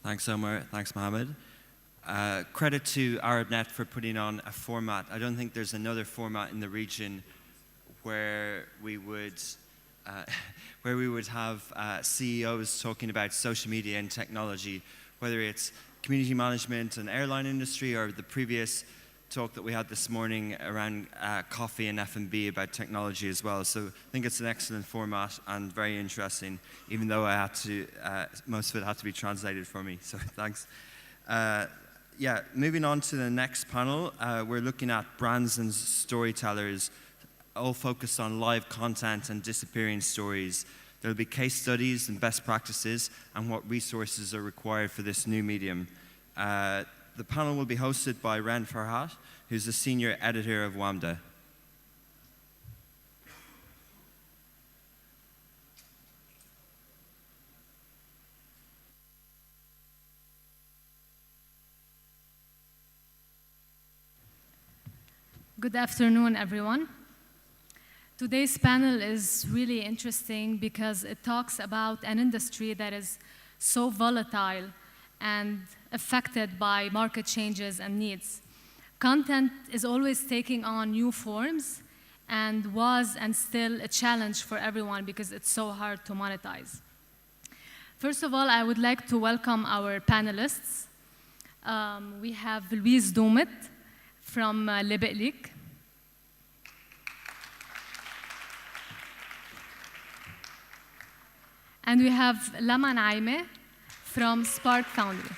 Thanks, Omar. Thanks, Mohammed. Credit to ArabNet for putting on a format. I don't think there's another format in the region where we would have CEOs talking about social media and technology, whether it's community management and airline industry, or the previous talk that we had this morning around coffee and F&B about technology as well. So I think it's an excellent format and very interesting, even though I had to, most of it had to be translated for me, so thanks. Yeah, moving on to the next panel, we're looking at brands and storytellers, all focused on live content and disappearing stories. There'll be case studies and best practices and what resources are required for this new medium. The panel will be hosted by Reine Farhat, who's the senior editor of WAMDA. Good afternoon, everyone. Today's panel is really interesting because it talks about an industry that is so volatile and affected by market changes and needs. Content is always taking on new forms and was and still a challenge for everyone because it's so hard to monetize. First of all, I would like to welcome our panelists. We have Doumet from Lebelik. And we have Lama Naimi from Foundry.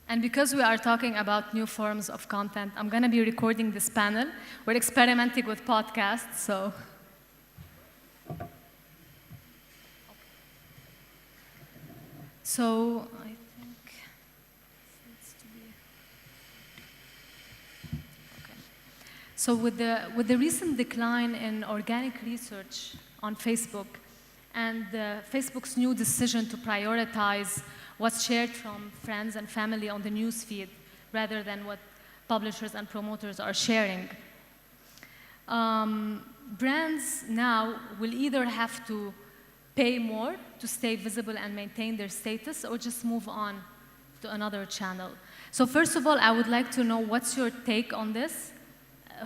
And because we are talking about new forms of content, I'm going to be recording this panel. We're experimenting with podcasts, so. So I think it needs to be. Okay. So with the recent decline in organic research on Facebook and Facebook's new decision to prioritize what's shared from friends and family on the news feed rather than what publishers and promoters are sharing, brands now will either have to pay more to stay visible and maintain their status, or just move on to another channel. So first of all, I would like to know what's your take on this?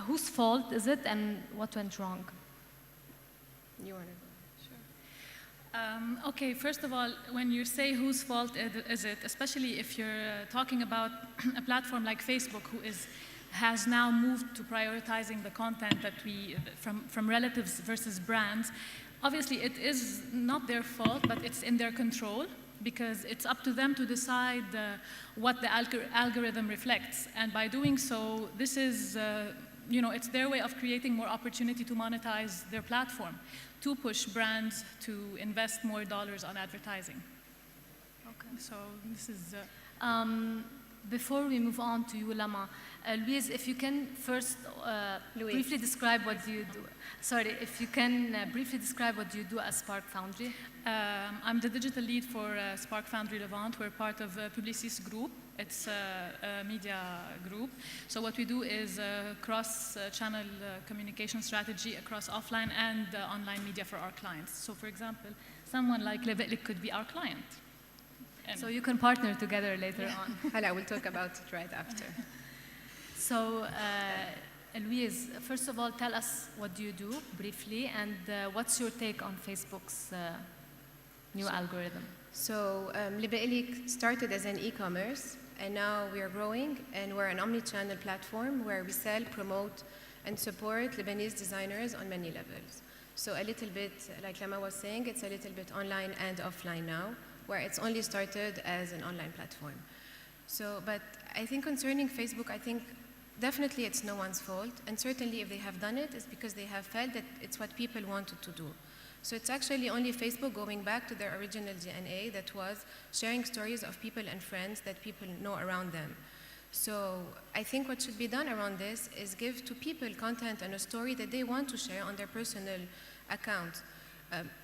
Whose fault is it, and what went wrong? You want to go? Sure. Okay, first of all, when you say whose fault is it, especially if you're talking about a platform like Facebook, has now moved to prioritizing the content that from relatives versus brands. Obviously, it is not their fault, but it's in their control because it's up to them to decide what the algorithm reflects. And by doing so, this is, it's their way of creating more opportunity to monetize their platform, to push brands to invest more dollars on advertising. Okay. So this is. Before we move on to you, Lama, Louise, if you can first briefly describe what you do. Sorry, if you can briefly describe what you do at Spark Foundry. I'm the digital lead for Spark Foundry Levant. We're part of Publicis Group. It's a media group. So what we do is cross-channel communication strategy across offline and online media for our clients. So for example, someone like Lebelik could be our client. So you can partner together later on. Hala, we'll talk about it right after. So, Louise, first of all, tell us what do you do, briefly, and what's your take on Facebook's new algorithm? So, Lebelik started as an e-commerce, and now we are growing, and we're an omni-channel platform where we sell, promote, and support Lebanese designers on many levels. So a little bit, like Lama was saying, it's a little bit online and offline now, where it's only started as an online platform. So, but I think concerning Facebook, I think definitely it's no one's fault, and certainly if they have done it, it's because they have felt that it's what people wanted to do. So it's actually only Facebook going back to their original DNA, that was sharing stories of people and friends that people know around them. So I think what should be done around this is give to people content and a story that they want to share on their personal account.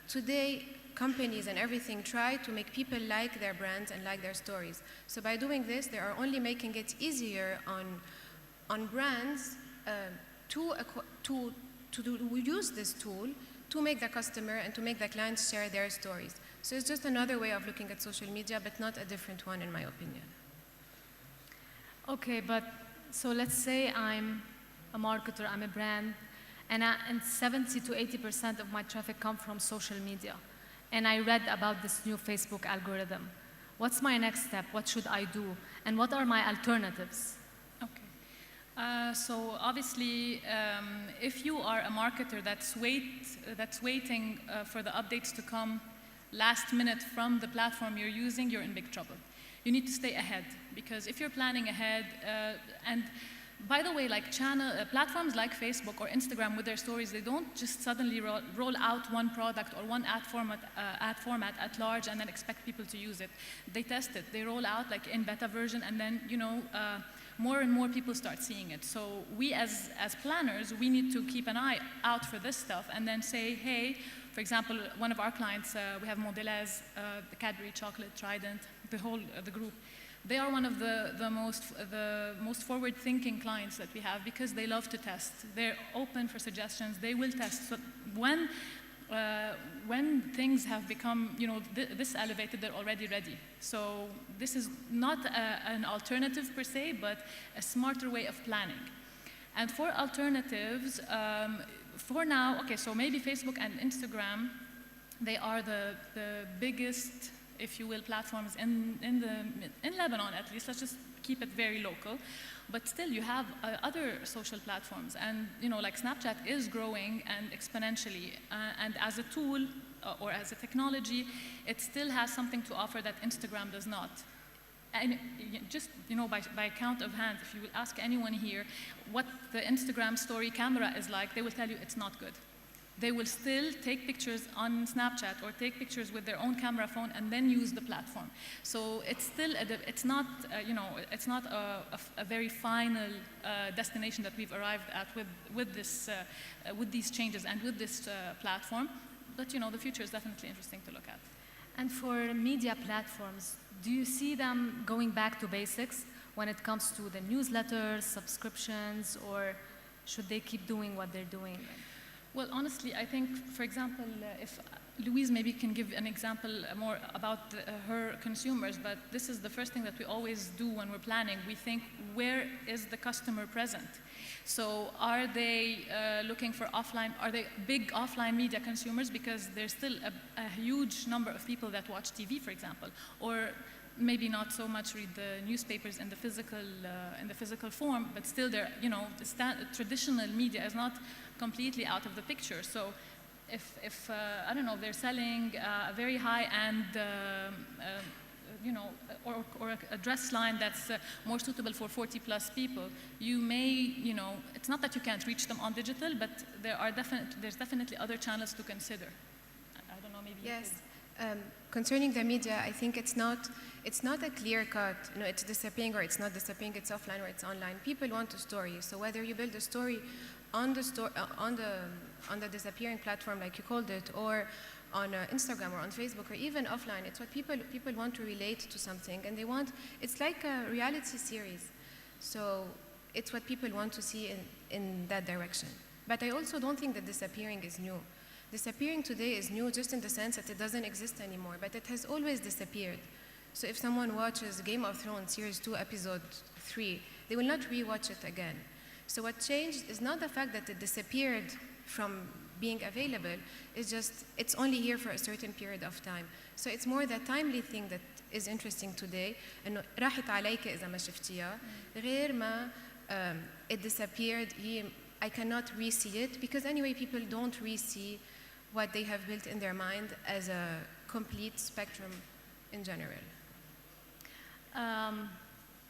Today, companies and everything try to make people like their brands and like their stories. So by doing this, they are only making it easier on brands to use this tool to make the customer and to make the clients share their stories. So it's just another way of looking at social media, but not a different one, in my opinion. Okay, but so let's say I'm a marketer, I'm a brand, and 70 to 80% of my traffic come from social media. And I read about this new Facebook algorithm. What's my next step? What should I do? And what are my alternatives? Okay. So obviously, if you are a marketer that's waiting for the updates to come last minute from the platform you're using, you're in big trouble. You need to stay ahead, because if you're planning ahead, and by the way, like platforms like Facebook or Instagram with their stories, they don't just suddenly roll out one product or one ad format at large and then expect people to use it. They test it. They roll out like in beta version, and then more and more people start seeing it. So we as planners, we need to keep an eye out for this stuff and then say, hey, for example, one of our clients, we have Moderator, the Cadbury Chocolate, Trident, the group. They are one of the most forward-thinking clients that we have, because they love to test. They're open for suggestions. They will test. So when things have become, this elevated, they're already ready. So this is not an alternative per se, but a smarter way of planning. And for alternatives, for now, okay, so maybe Facebook and Instagram, they are the biggest, if you will, platforms in Lebanon, at least. Let's just keep it very local. But still, you have other social platforms, and like Snapchat is growing and exponentially. And as a tool or as a technology, it still has something to offer that Instagram does not. And just by count of hands, if you will ask anyone here what the Instagram story camera is like, they will tell you it's not good. They will still take pictures on Snapchat or take pictures with their own camera phone and then use the platform. So it's still, it's not a very final destination that we've arrived at with these changes and with this platform. But the future is definitely interesting to look at. And for media platforms, do you see them going back to basics when it comes to the newsletters, subscriptions, or should they keep doing what they're doing? Well, honestly, I think, for example, if Louise maybe can give an example more about her consumers, but this is the first thing that we always do when we're planning. We think, where is the customer present? So are they looking for offline, are they big offline media consumers, because there's still a huge number of people that watch TV, for example, or maybe not so much read the newspapers in the physical form, but still they're, traditional media is not completely out of the picture. So if I don't know, they're selling a very high-end, or a dress line that's more suitable for 40-plus people, you may, it's not that you can't reach them on digital, but there's definitely other channels to consider. I don't know, maybe. Yes. Concerning the media, I think it's not a clear cut. It's disappearing or it's not disappearing. It's offline or it's online. People want a story. So whether you build a story on the disappearing platform, like you called it, or on Instagram or on Facebook, or even offline, it's what people want to relate to something, and it's like a reality series. So it's what people want to see in that direction. But I also don't think that disappearing is new. Disappearing today is new just in the sense that it doesn't exist anymore, but it has always disappeared. So if someone watches Game of Thrones Series 2, Episode 3, they will not rewatch it again. So what changed is not the fact that it disappeared from being available, it's only here for a certain period of time. So it's more the timely thing that is interesting today. إنه راحت عليك إذا ما شفتيها غير ما it disappeared. I cannot re-see it, because anyway people don't re-see what they have built in their mind as a complete spectrum in general.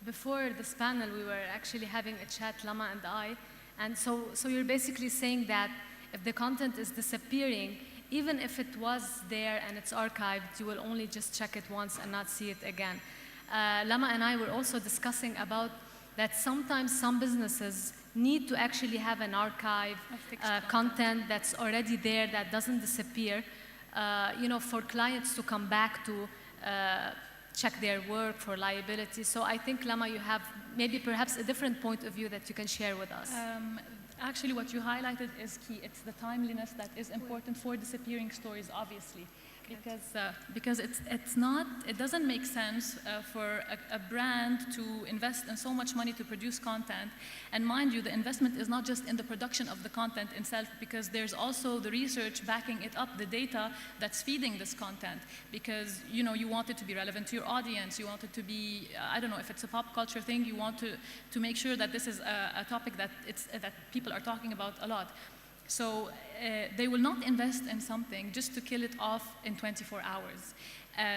Before this panel, we were actually having a chat, Lama and I, and so you're basically saying that if the content is disappearing, even if it was there and it's archived, you will only just check it once and not see it again. Lama and I were also discussing about that sometimes some businesses need to actually have an archive content that's already there, that doesn't disappear. for clients to come back to check their work for liability. So I think, Lama, you have maybe perhaps a different point of view that you can share with us. Actually, what you highlighted is key. It's the timeliness that is important for disappearing stories, obviously. Because it doesn't make sense for a brand to invest in so much money to produce content. And mind you, the investment is not just in the production of the content itself, because there's also the research backing it up, the data that's feeding this content. Because you want it to be relevant to your audience. You want it to be, I don't know, if it's a pop culture thing, you want to make sure that this is a topic that people are talking about a lot. So they will not invest in something just to kill it off in 24 hours.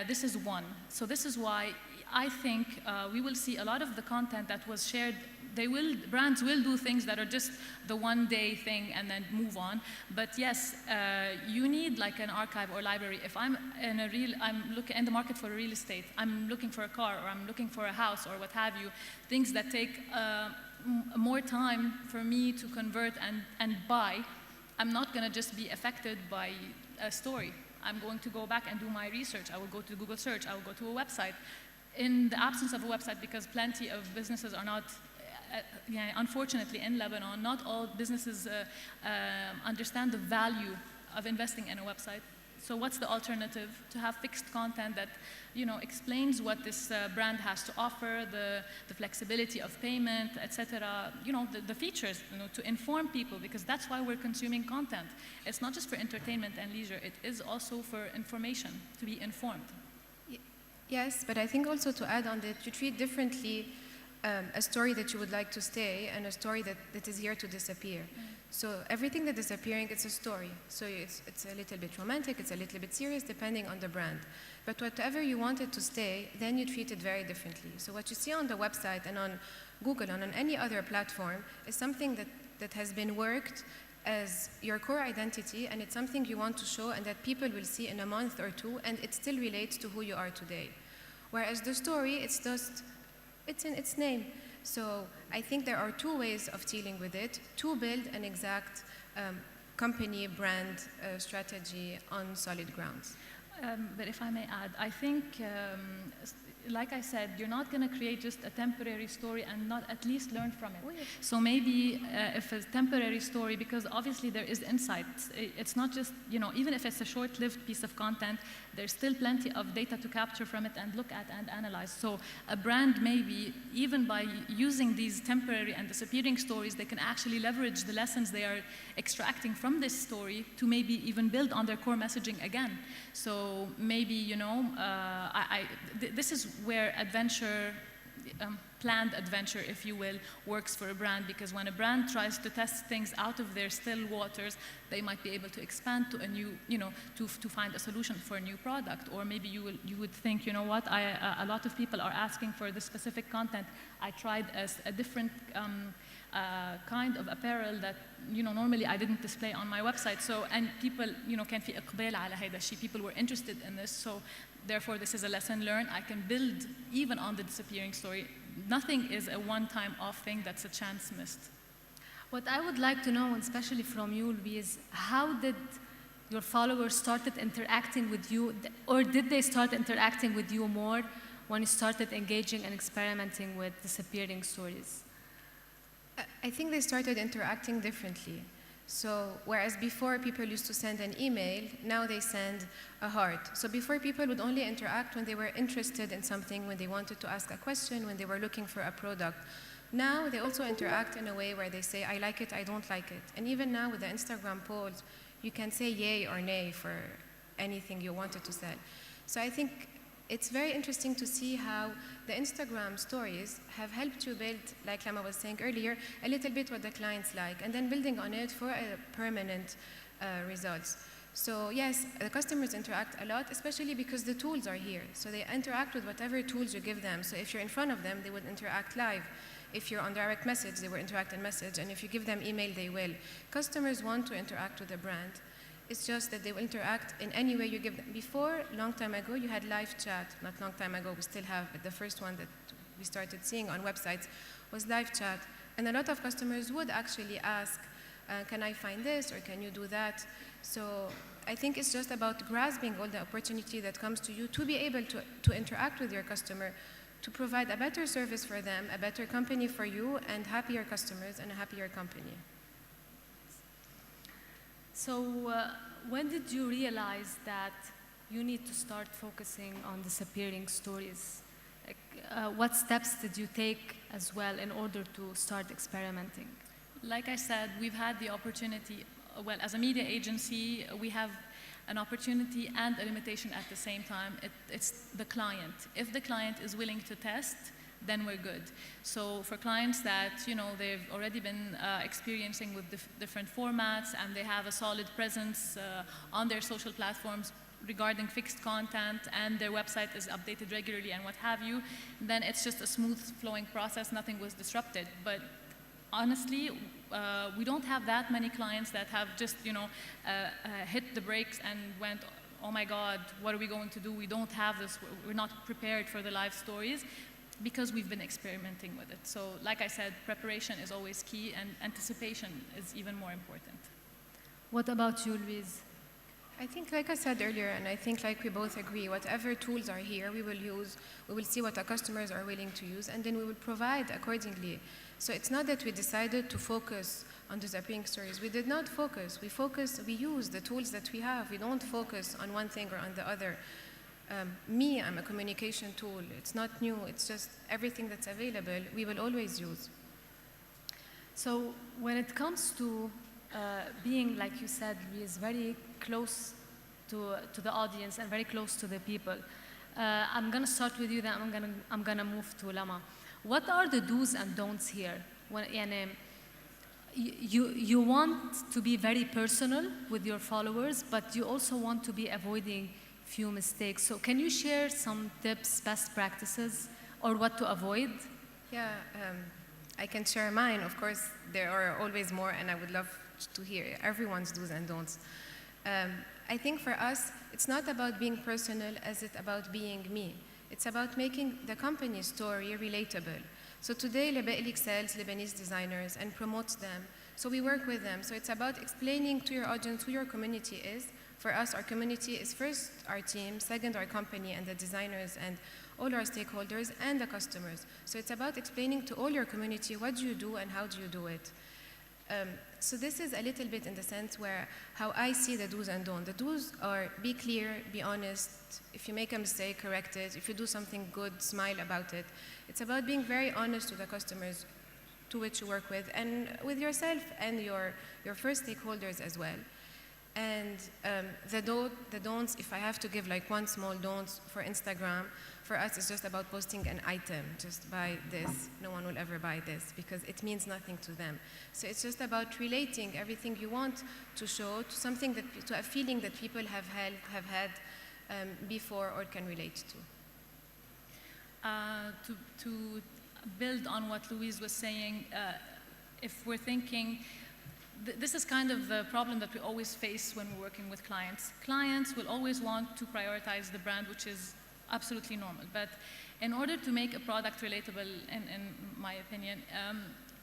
This is one. So this is why I think we will see a lot of the content that was shared. Brands will do things that are just the one-day thing and then move on. But yes, you need like an archive or library. If I'm looking in the market for real estate, I'm looking for a car or I'm looking for a house or what have you, things that take more time for me to convert and buy. I'm not going to just be affected by a story. I'm going to go back and do my research. I will go to Google search. I will go to a website. In the absence of a website, because plenty of businesses are not, unfortunately in Lebanon, not all businesses understand the value of investing in a website. So what's the alternative? To have fixed content that explains what this brand has to offer, the flexibility of payment, etc. The features, to inform people, because that's why we're consuming content. It's not just for entertainment and leisure. It is also for information, to be informed. Yes, but I think also to add on that, you treat differently a story that you would like to stay and a story that is here to disappear. So everything that is disappearing, it's a story. So it's a little bit romantic, it's a little bit serious, depending on the brand. But whatever you want it to stay, then you treat it very differently. So what you see on the website and on Google and on any other platform is something that has been worked as your core identity, and it's something you want to show and that people will see in a month or two, and it still relates to who you are today. Whereas the story, it's in its name. So I think there are two ways of dealing with it: to build an exact company brand strategy on solid grounds. But if I may add, I think, like I said, you're not going to create just a temporary story and not at least learn from it. Oh, yes. So maybe if a temporary story, because obviously there is insight. It's not just, even if it's a short-lived piece of content, there's still plenty of data to capture from it and look at and analyze. So a brand maybe, even by using these temporary and disappearing stories, they can actually leverage the lessons they are extracting from this story to maybe even build on their core messaging again. So maybe, this is where adventure, planned adventure, if you will, works for a brand, because when a brand tries to test things out of their still waters, they might be able to expand to a new, to find a solution for a new product. Or maybe you would think, a lot of people are asking for this specific content. I tried a different kind of apparel that normally I didn't display on my website. So, and people كان في إقبال على هذا الشيء. People were interested in this. So therefore, this is a lesson learned. I can build even on the disappearing story. Nothing is a one-time off thing that's a chance missed. What I would like to know, especially from you, Louise, is how did your followers started interacting with you, or did they start interacting with you more when you started engaging and experimenting with disappearing stories? I think they started interacting differently. So whereas before people used to send an email, now they send a heart. So before people would only interact when they were interested in something, when they wanted to ask a question, when they were looking for a product. Now they also interact in a way where they say, I like it, I don't like it. And even now with the Instagram polls, you can say yay or nay for anything you wanted to sell. So I think it's very interesting to see how the Instagram stories have helped you build, like Lama was saying earlier, a little bit what the clients like, and then building on it for a permanent results. So yes, the customers interact a lot, especially because the tools are here. So they interact with whatever tools you give them. So if you're in front of them, they would interact live. If you're on direct message, they will interact in message. And if you give them email, they will. Customers want to interact with the brand. It's just that they will interact in any way you give them. Before, long time ago, you had live chat. Not long time ago, we still have, but the first one that we started seeing on websites was live chat. And a lot of customers would actually ask, can I find this, or can you do that? So I think it's just about grasping all the opportunity that comes to you to be able to interact with your customer, to provide a better service for them, a better company for you, and happier customers and a happier company. So when did you realize that you need to start focusing on disappearing stories? What steps did you take as well in order to start experimenting? Like I said, we've had the opportunity, well, as a media agency, we have an opportunity and a limitation at the same time. It's the client. If the client is willing to test, then we're good. So for clients that, they've already been experiencing with different formats and they have a solid presence on their social platforms regarding fixed content and their website is updated regularly and what have you, then it's just a smooth flowing process, nothing was disrupted. But honestly, we don't have that many clients that have just, hit the brakes and went, oh my God, what are we going to do? We don't have this, we're not prepared for the live stories, because we've been experimenting with it. So like I said, preparation is always key and anticipation is even more important. What about you, Louise? I think, like I said earlier, and I think like we both agree, whatever tools are here, we will use, we will see what our customers are willing to use, and then we will provide accordingly. So it's not that we decided to focus on disappearing stories. We did not focus. We use the tools that we have. We don't focus on one thing or on the other. I'm a communication tool. It's not new. It's just everything that's available, we will always use. So when it comes to being, like you said, Louise, very close to the audience and very close to the people, I'm going to start with you, then I'm going to move to Lama. What are the do's and don'ts here? You want to be very personal with your followers, but you also want to be avoiding few mistakes. So can you share some tips, best practices, or what to avoid? Yeah, I can share mine. Of course, there are always more, and I would love to hear everyone's do's and don'ts. I think for us, it's not about being personal as it's about being me. It's about making the company's story relatable. So today, Lebelik sells Lebanese designers and promotes them. So we work with them. So it's about explaining to your audience who your community is. For us, our community is first our team, second our company and the designers and all our stakeholders and the customers. So it's about explaining to all your community what do you do and how do you do it. So this is a little bit in the sense where how I see the do's and don'ts. The do's are be clear, be honest. If you make a mistake, correct it. If you do something good, smile about it. It's about being very honest to the customers to which you work with and with yourself and your first stakeholders as well. And the don'ts, if I have to give like one small don't for Instagram, for us it's just about posting an item. Just buy this, no one will ever buy this because it means nothing to them. So it's just about relating everything you want to show to something to a feeling that people have had before or can relate to. To build on what Louise was saying, if we're thinking, this is kind of the problem that we always face when we're working with clients. Clients will always want to prioritize the brand, which is absolutely normal. But in order to make a product relatable, in my opinion,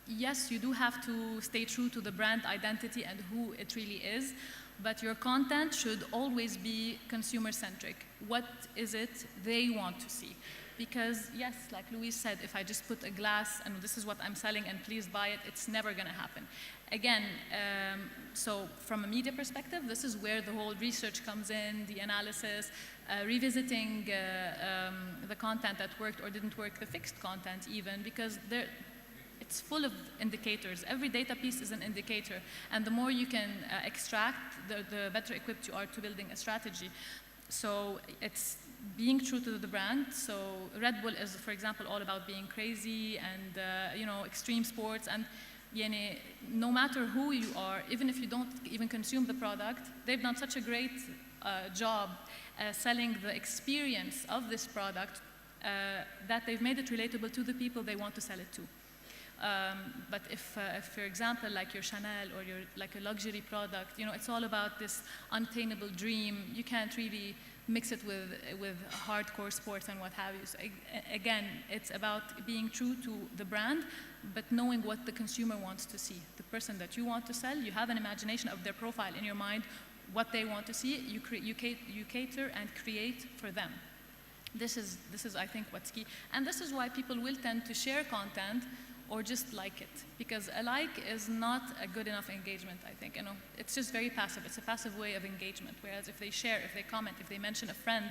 yes, you do have to stay true to the brand identity and who it really is, but your content should always be consumer-centric. What is it they want to see? Because yes, like Louise said, if I just put a glass and this is what I'm selling and please buy it, it's never going to happen. Again, so from a media perspective, this is where the whole research comes in, the analysis, revisiting the content that worked or didn't work, the fixed content even, because it's full of indicators. Every data piece is an indicator, and the more you can extract, the better equipped you are to building a strategy. So it's being true to the brand. So Red Bull is, for example, all about being crazy and extreme sports. And no matter who you are, even if you don't even consume the product, they've done such a great job selling the experience of this product that they've made it relatable to the people they want to sell it to. But if, for example, like your Chanel or your like a luxury product, it's all about this unattainable dream. You can't really mix it with hardcore sports and what have you. So again, it's about being true to the brand, but knowing what the consumer wants to see. The person that you want to sell, you have an imagination of their profile in your mind. what they want to see, you cater and create for them. This is, I think, what's key. And this is why people will tend to share content or just like it. Because a like is not a good enough engagement, I think. You know, it's just very passive. It's a passive way of engagement. Whereas if they share, if they comment, if they mention a friend,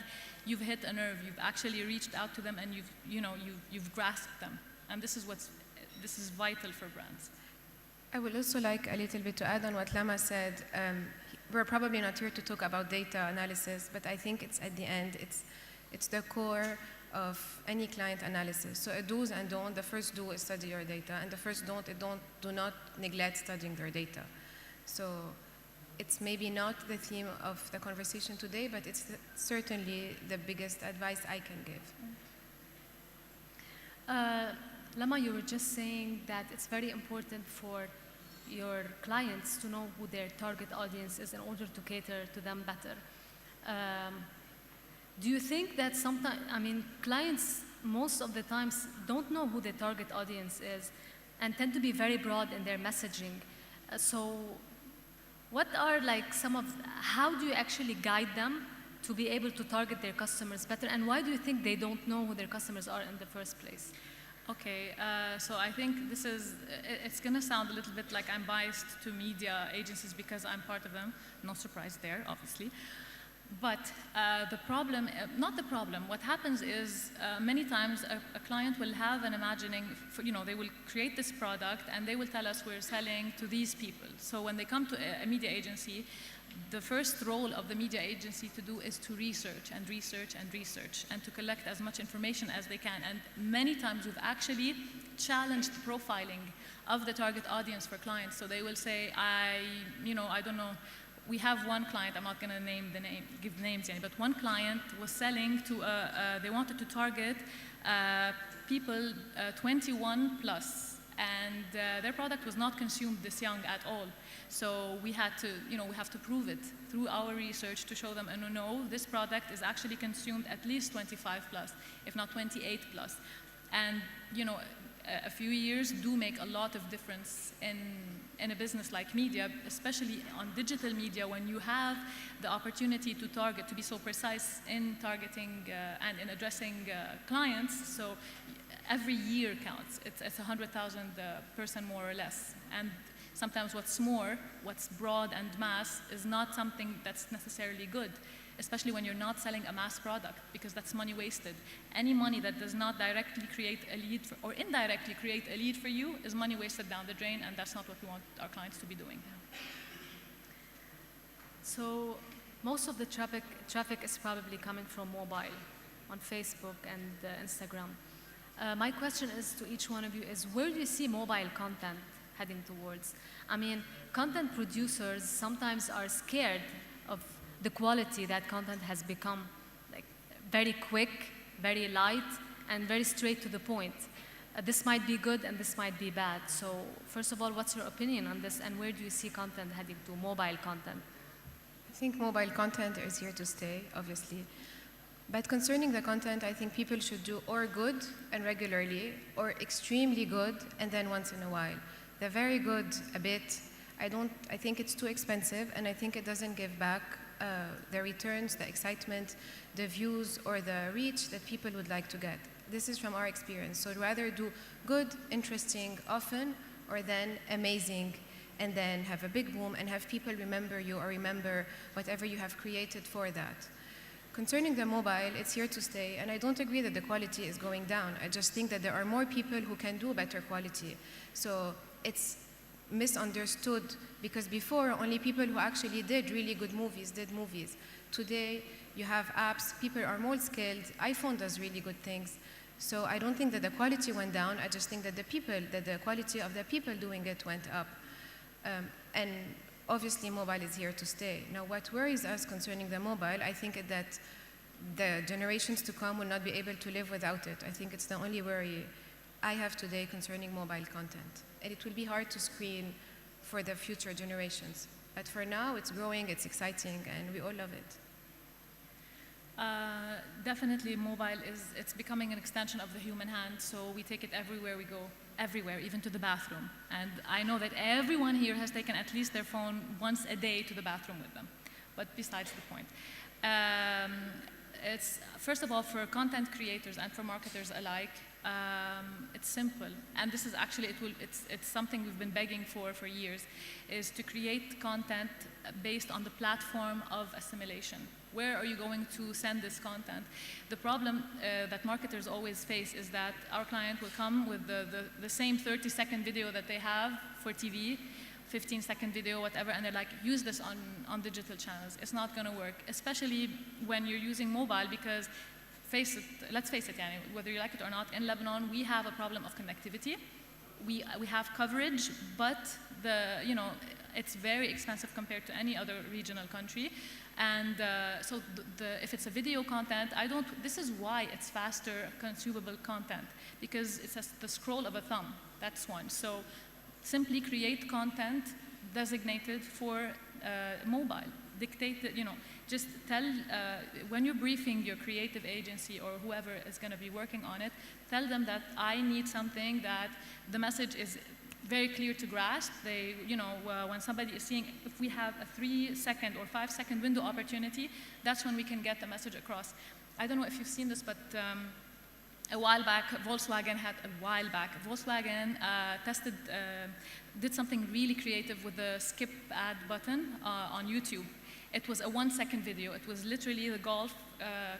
you've hit a nerve. You've actually reached out to them and you've grasped them. And this is vital for brands. I would also like a little bit to add on what Lama said. We're probably not here to talk about data analysis, but I think it's at the end, it's the core of any client analysis. So a do's and don't, the first do is study your data, and the first do not neglect studying their data. So it's maybe not the theme of the conversation today, but it's certainly the biggest advice I can give. Lama, you were just saying that it's very important for your clients to know who their target audience is in order to cater to them better. Do you think that sometimes, I mean, clients most of the times don't know who their target audience is and tend to be very broad in their messaging? So what are like how do you actually guide them to be able to target their customers better? And why do you think they don't know who their customers are in the first place? Okay, so I think it's going to sound a little bit like I'm biased to media agencies because I'm part of them. No surprise there, obviously. But the problem, not the problem, what happens is many times a client will have an imagining, they will create this product and they will tell us we're selling to these people. So when they come to a media agency, the first role of the media agency to do is to research and research and research and to collect as much information as they can. And many times we've actually challenged profiling of the target audience for clients. So they will say, I don't know, we have one client, I'm not going to give names yet, but one client was selling to, they wanted to target people 21 plus, and their product was not consumed this young at all. So we had to, we have to prove it through our research to show them, no, this product is actually consumed at least 25 plus, if not 28 plus. And, a few years do make a lot of difference in a business like media, especially on digital media, when you have the opportunity to target, to be so precise in targeting and in addressing clients. So every year counts. It's 100,000 person more or less. And sometimes what's broad and mass is not something that's necessarily good, especially when you're not selling a mass product, because that's money wasted. Any money that does not directly create a lead or indirectly create a lead for you is money wasted down the drain, and that's not what we want our clients to be doing. So most of the traffic is probably coming from mobile, on Facebook and Instagram. My question is to each one of you is, where do you see mobile content heading towards? I mean, content producers sometimes are scared of the quality that content has become, like very quick, very light, and very straight to the point. This might be good and this might be bad. So first of all, what's your opinion on this, and where do you see content heading to, mobile content? I think mobile content is here to stay, obviously. But concerning the content, I think people should do or good and regularly, or extremely good and then once in a while. The very good a bit, I think it's too expensive, and I think it doesn't give back the returns, the excitement, the views, or the reach that people would like to get. This is from our experience. So I'd rather do good, interesting, often, or then amazing, and then have a big boom and have people remember you or remember whatever you have created for that. Concerning the mobile, it's here to stay, and I don't agree that the quality is going down. I just think that there are more people who can do better quality. So it's misunderstood, because before only people who actually did really good movies did movies. Today you have apps, people are more skilled, iPhone does really good things. So I don't think that the quality went down, I just think that the quality of the people doing it went up. And obviously mobile is here to stay. Now what worries us concerning the mobile, I think that the generations to come will not be able to live without it. I think it's the only worry I have today concerning mobile content. And it will be hard to screen for the future generations. But for now, it's growing, it's exciting, and we all love it. Definitely mobile it's becoming an extension of the human hand, so we take it everywhere we go, everywhere, even to the bathroom. And I know that everyone here has taken at least their phone once a day to the bathroom with them. but besides the point. It's, first of all, for content creators and for marketers alike, it's simple. And this is actually, it's something we've been begging for years, is to create content based on the platform of assimilation. Where are you going to send this content? The problem that marketers always face is that our client will come with the same 30-second video that they have for TV, 15-second video, whatever, and they're like, use this on digital channels. It's not going to work, especially when you're using mobile, because let's face it, whether you like it or not, in Lebanon, we have a problem of connectivity. We have coverage, but it's very expensive compared to any other regional country. And so if it's a video content, this is why it's faster consumable content, because it's the scroll of a thumb. That's one. So simply create content designated for mobile. Dictate, just tell, when you're briefing your creative agency or whoever is going to be working on it, tell them that I need something that the message is very clear to grasp. They, when somebody is seeing, if we have a 3-second or 5-second window opportunity, that's when we can get the message across. I don't know if you've seen this, but a while back, Volkswagen did something really creative with the skip ad button on YouTube. It was a 1-second video. It was literally the Golf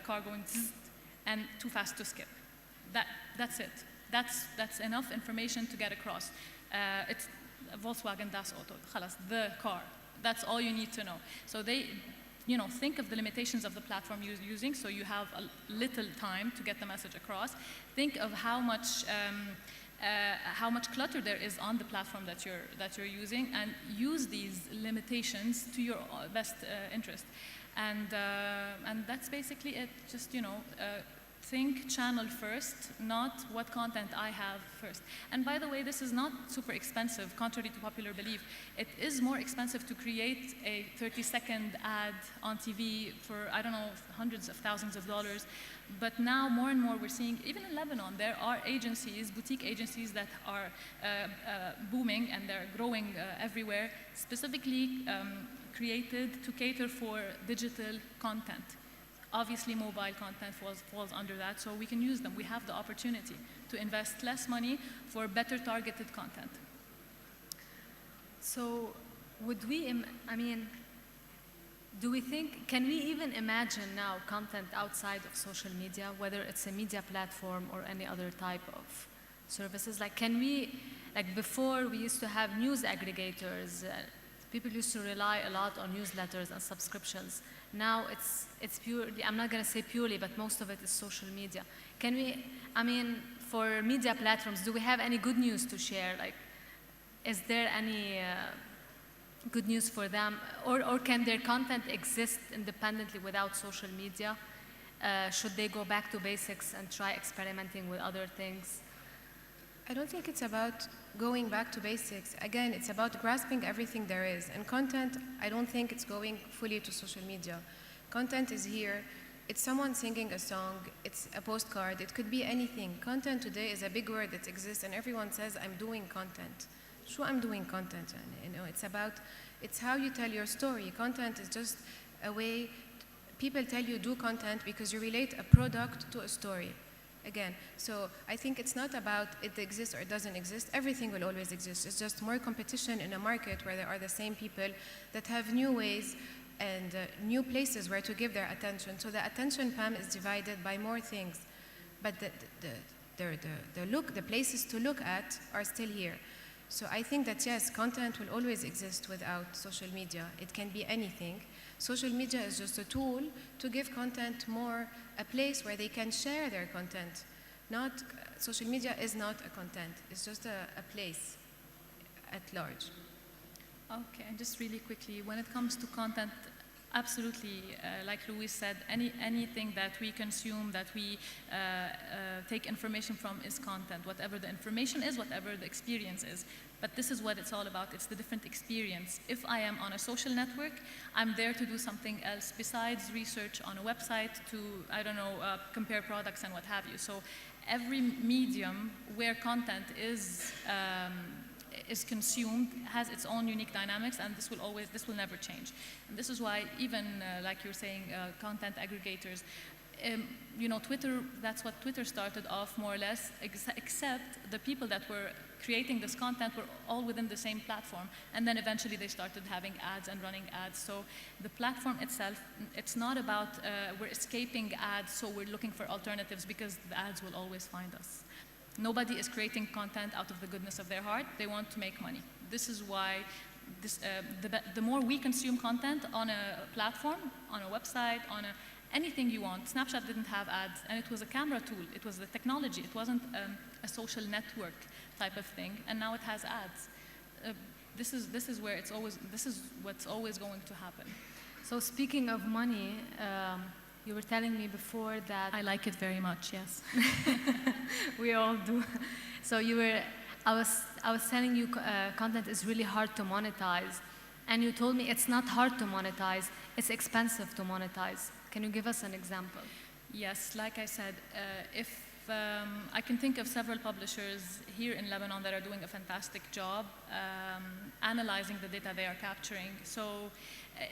car going zzz, and too fast to skip. That's it. That's enough information to get across. It's Volkswagen Das Auto, خلاص, the car. That's all you need to know. So they, think of the limitations of the platform you're using, so you have a little time to get the message across. Think of how much clutter there is on the platform that you're using, and use these limitations to your best interest. And that's basically it. Just think channel first, not what content I have first. And by the way, this is not super expensive, contrary to popular belief. It is more expensive to create a 30-second ad on TV for, I don't know, hundreds of thousands of dollars. But now more and more we're seeing, even in Lebanon, there are agencies, boutique agencies that are booming, and they're growing everywhere, specifically created to cater for digital content. Obviously, mobile content falls under that, so we can use them. We have the opportunity to invest less money for better targeted content. So would we, do we think, can we even imagine now content outside of social media, whether it's a media platform or any other type of services? Like, can we, like before we used to have news aggregators, people used to rely a lot on newsletters and subscriptions. Now it's purely, I'm not going to say purely, but most of it is social media. Can we, for media platforms, do we have any good news to share? Like, is there any good news for them? Or can their content exist independently without social media? Should they go back to basics and try experimenting with other things? I don't think it's about going back to basics. Again, it's about grasping everything there is. And content, I don't think it's going fully to social media. Content is here. It's someone singing a song. It's a postcard. It could be anything. Content today is a big word that exists, and everyone says, I'm doing content. Sure, I'm doing content. And, it's how you tell your story. Content is just a way people tell you do content because you relate a product to a story. Again, so I think it's not about it exists or it doesn't exist. Everything will always exist. It's just more competition in a market where there are the same people that have new ways and new places where to give their attention. So the attention PAM is divided by more things, but the places to look at are still here. So I think that yes, content will always exist without social media. It can be anything. Social media is just a tool to give content more a place where they can share their content. Social media is not a content. It's just a place at large. Okay, and just really quickly, when it comes to content, absolutely, like Louis said, anything that we consume, that we take information from is content. Whatever the information is, whatever the experience is. But this is what it's all about. It's the different experience. If I am on a social network, I'm there to do something else besides research on a website to, compare products and what have you. So every medium where content is is consumed has its own unique dynamics, and this will never change. And this is why even like you're saying, content aggregators, Twitter, that's what Twitter started off more or less, except the people that were creating this content were all within the same platform. And then eventually they started having ads and running ads. So the platform itself, it's not about we're escaping ads, so we're looking for alternatives, because the ads will always find us. Nobody is creating content out of the goodness of their heart. They want to make money. This is why the more we consume content on a platform, on a website, on anything you want. Snapchat didn't have ads, and it was a camera tool. It was the technology. It wasn't a social network type of thing, and now it has ads. This is what's always going to happen. So speaking of money, you were telling me before that I like it very much. Yes, we all do. So I was telling you content is really hard to monetize, and you told me it's not hard to monetize, it's expensive to monetize. Can you give us an example? Yes, like I said, if I can think of several publishers here in Lebanon that are doing a fantastic job analyzing the data they are capturing. So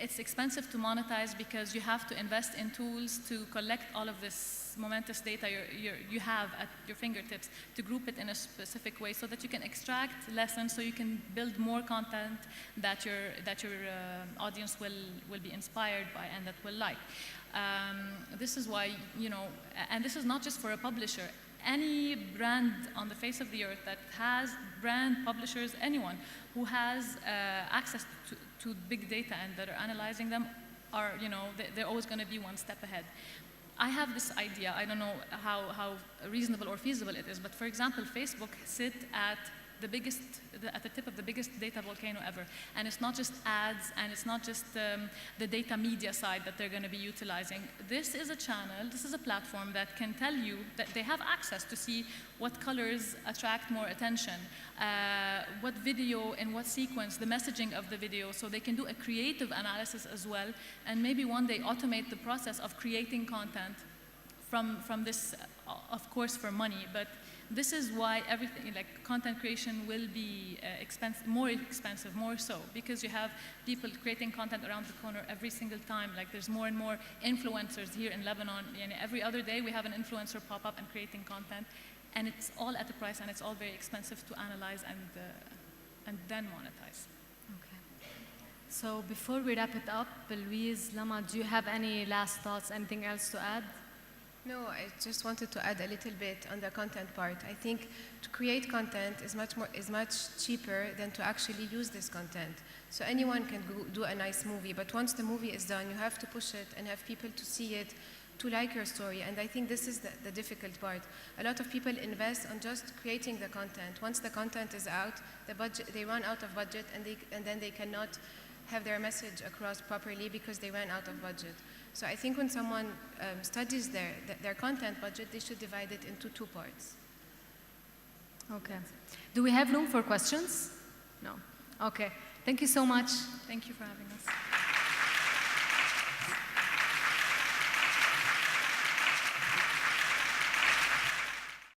it's expensive to monetize because you have to invest in tools to collect all of this momentous data you have at your fingertips, to group it in a specific way so that you can extract lessons, so you can build more content that your audience will be inspired by and that will like. This is why, and this is not just for a publisher. Any brand on the face of the earth that has brand publishers, anyone who has access to big data and that are analyzing them are, they're always going to be one step ahead. I have this idea. I don't know how reasonable or feasible it is, but for example, Facebook sit at the tip of the biggest data volcano ever. And it's not just ads, and it's not just the data media side that they're going to be utilizing. This is a channel, this is a platform that can tell you that they have access to see what colors attract more attention, what video in what sequence, the messaging of the video, so they can do a creative analysis as well, and maybe one day automate the process of creating content from this, of course, for money, but this is why everything, like content creation, will be more expensive, more so, because you have people creating content around the corner every single time. Like there's more and more influencers here in Lebanon. Every other day we have an influencer pop up and creating content, and it's all at a price, and it's all very expensive to analyze and then monetize. Okay. So before we wrap it up, Louise, Lama, do you have any last thoughts, anything else to add? No, I just wanted to add a little bit on the content part. I think to create content is much cheaper than to actually use this content. So anyone can do a nice movie, but once the movie is done, you have to push it and have people to see it, to like your story. And I think this is the difficult part. A lot of people invest on just creating the content. Once the content is out, they run out of budget, and then they cannot have their message across properly because they ran out of budget. So I think when someone studies their content budget, they should divide it into 2 parts. Okay. Do we have room for questions? No. Okay. Thank you so much. Thank you for having us.